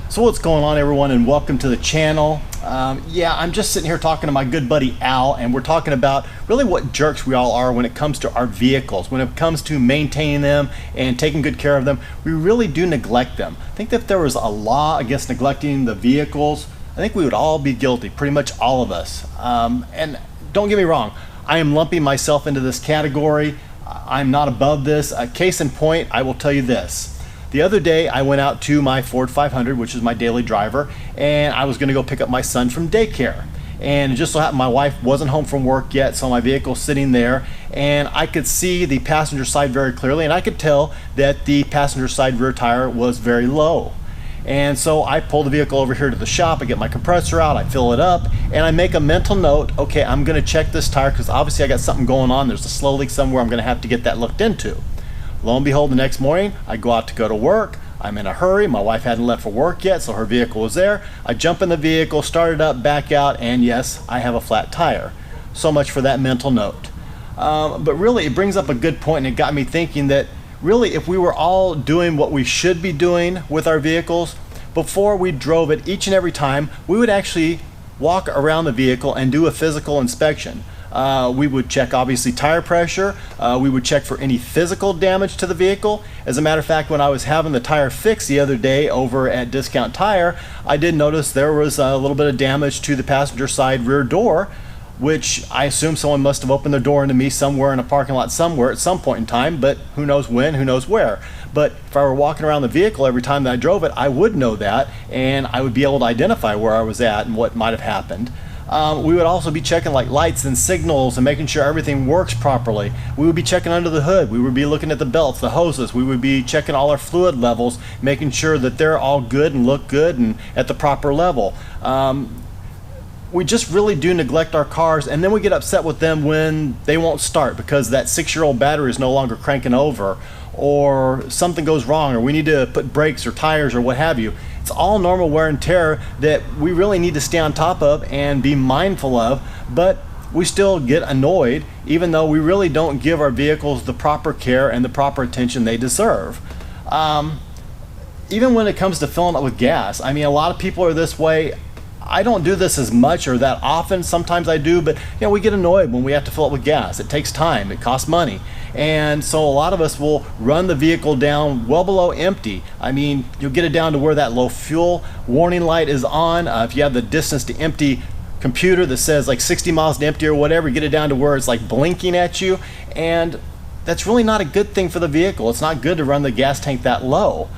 So what's going on, everyone, and welcome to the channel. I'm just sitting here talking to my good buddy Al, and we're talking about really what jerks we all are when it comes to our vehicles. When it comes to maintaining them and taking good care of them, we really do neglect them. I think that if there was a law against neglecting the vehicles, I think we would all be guilty, pretty much all of us. And don't get me wrong, I am lumping myself into this category. I'm not above this. Case in point, I will tell you this. The other day I went out to my Ford 500, which is my daily driver, and I was going to go pick up my son from daycare. And it just so happened my wife wasn't home from work yet, so my vehicle's sitting there, and I could see the passenger side very clearly, and I could tell that the passenger side rear tire was very low. And so I pull the vehicle over here to the shop, I get my compressor out, I fill it up, and I make a mental note, okay, I'm going to check this tire because obviously I got something going on. There's a slow leak somewhere. I'm going to have to get that looked into. Lo and behold, the next morning, I go out to go to work. I'm in a hurry. My wife hadn't left for work yet, so her vehicle was there. I jump in the vehicle, start it up, back out, and yes, I have a flat tire. So much for that mental note. But really, it brings up a good point, and it got me thinking that really, if we were all doing what we should be doing with our vehicles, before we drove it each and every time, we would actually walk around the vehicle and do a physical inspection. We would check obviously tire pressure, we would check for any physical damage to the vehicle. As a matter of fact, when I was having the tire fixed the other day over at Discount Tire, I did notice there was a little bit of damage to the passenger side rear door, which I assume someone must have opened their door into me somewhere in a parking lot somewhere at some point in time, but who knows when, who knows where. But if I were walking around the vehicle every time that I drove it, I would know that, and I would be able to identify where I was at and what might have happened. We would also be checking like lights and signals and making sure everything works properly. We would be checking under the hood. We would be looking at the belts, the hoses. We would be checking all our fluid levels, making sure that they're all good and look good and at the proper level. We just really do neglect our cars, and then we get upset with them when they won't start because that 6-year-old battery is no longer cranking over, or something goes wrong, or we need to put brakes or tires or what have you. It's all normal wear and tear that we really need to stay on top of and be mindful of, but we still get annoyed even though we really don't give our vehicles the proper care and the proper attention they deserve. Even when it comes to filling up with gas, I mean, a lot of people are this way. I don't do this as much or that often. Sometimes I do, but we get annoyed when we have to fill up with gas. It takes time, it costs money. And so a lot of us will run the vehicle down well below empty. I mean, you'll get it down to where that low fuel warning light is on. If you have the distance to empty computer that says like 60 miles to empty or whatever, you get it down to where it's like blinking at you. And that's really not a good thing for the vehicle. It's not good to run the gas tank that low.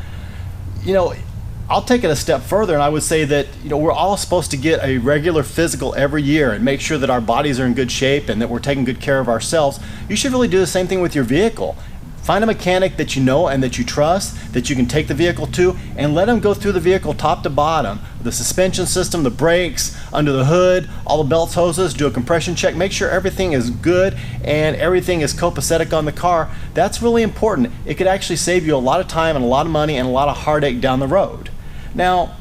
I'll take it a step further, and I would say that we're all supposed to get a regular physical every year and make sure that our bodies are in good shape and that we're taking good care of ourselves. You should really do the same thing with your vehicle. Find a mechanic that you know and that you trust, that you can take the vehicle to, and let them go through the vehicle top to bottom. The suspension system, the brakes, under the hood, all the belts, hoses, do a compression check, make sure everything is good and everything is copacetic on the car. That's really important. It could actually save you a lot of time and a lot of money and a lot of heartache down the road. Now,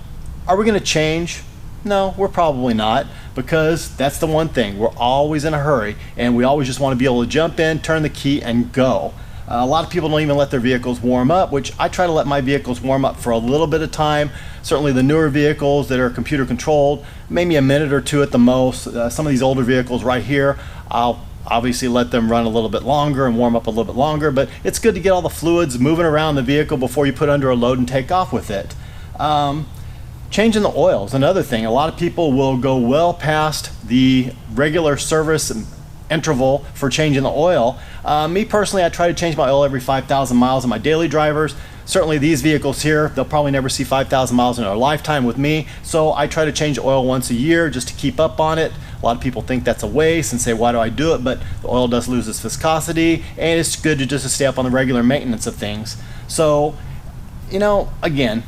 are we going to change? No, we're probably not, because that's the one thing. We're always in a hurry, and we always just want to be able to jump in, turn the key, and go. A lot of people don't even let their vehicles warm up, which I try to let my vehicles warm up for a little bit of time. Certainly the newer vehicles that are computer controlled, maybe a minute or two at the most. Some of these older vehicles right here, I'll obviously let them run a little bit longer and warm up a little bit longer, but it's good to get all the fluids moving around the vehicle before you put under a load and take off with it. Changing the oil is another thing. A lot of people will go well past the regular service interval for changing the oil. Me personally, I try to change my oil every 5,000 miles on my daily drivers. Certainly these vehicles here, they'll probably never see 5,000 miles in their lifetime with me, so I try to change oil once a year just to keep up on it. A lot of people think that's a waste and say, why do I do it? But the oil does lose its viscosity, and it's good to just stay up on the regular maintenance of things. So, again,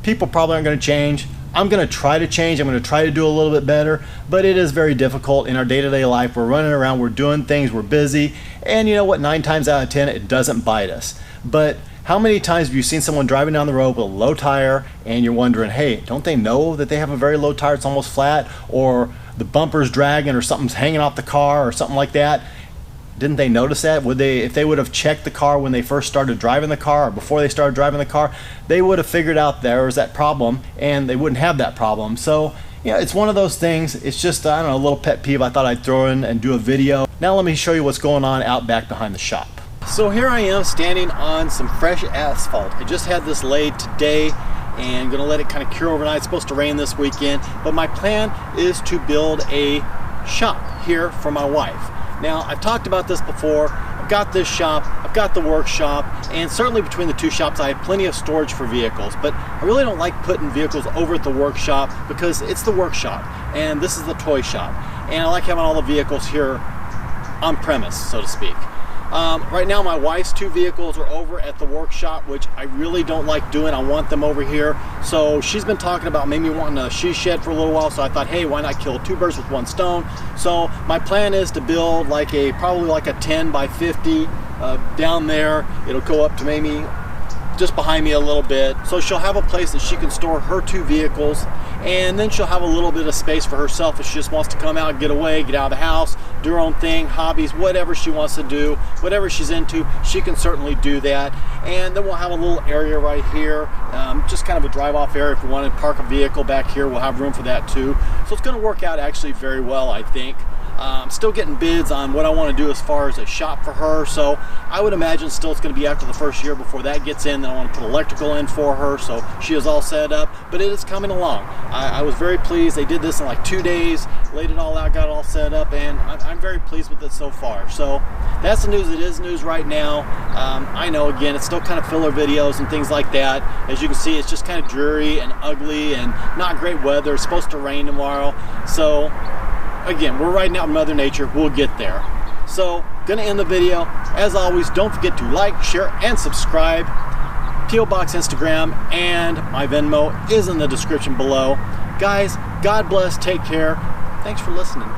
people probably aren't going to change. I'm going to try to change. I'm going to try to do a little bit better, but it is very difficult in our day-to-day life. We're running around, we're doing things, we're busy, and you know what, 9 times out of 10 it doesn't bite us. But how many times have you seen someone driving down the road with a low tire and you're wondering, hey, don't they know that they have a very low tire, it's almost flat, or the bumper's dragging or something's hanging off the car or something like that? Didn't they notice that? Would they, if they would have checked the car when they first started driving the car or before they started driving the car, they would have figured out there was that problem and they wouldn't have that problem. So, yeah, it's one of those things. It's just, I don't know, a little pet peeve I thought I'd throw in and do a video. Now let me show you what's going on out back behind the shop. So here I am standing on some fresh asphalt. I just had this laid today and gonna let it kind of cure overnight. It's supposed to rain this weekend, but my plan is to build a shop here for my wife. Now, I've talked about this before. I've got this shop, I've got the workshop, and certainly between the two shops I have plenty of storage for vehicles, but I really don't like putting vehicles over at the workshop because it's the workshop and this is the toy shop. And I like having all the vehicles here on premise, so to speak. Right now my wife's two vehicles are over at the workshop, which I really don't like doing. I want them over here. So she's been talking about maybe wanting a she shed for a little while, so I thought, hey, why not kill two birds with one stone? So my plan is to build like probably like a 10 by 50 down there. It'll go up to maybe just behind me a little bit. So she'll have a place that she can store her two vehicles, and then she'll have a little bit of space for herself if she just wants to come out, get away, get out of the house, do her own thing, hobbies, whatever she wants to do, whatever she's into, she can certainly do that. And then we'll have a little area right here, just kind of a drive-off area. If we want to park a vehicle back here, we'll have room for that too. So it's going to work out actually very well, I think. I'm still getting bids on what I want to do as far as a shop for her, so I would imagine still it's going to be after the first year before that gets in. Then I want to put electrical in for her, so she is all set up, but it is coming along. I was very pleased. They did this in like 2 days, laid it all out, got it all set up, and I'm very pleased with it so far. So that's the news. It is news right now. I know, again, it's still kind of filler videos and things like that. As you can see, it's just kind of dreary and ugly and not great weather. It's supposed to rain tomorrow, so again, we're riding out Mother Nature. We'll get there. So, gonna end the video. As always, don't forget to like, share, and subscribe. P.O. Box Instagram and my Venmo is in the description below. Guys, God bless, take care. Thanks for listening.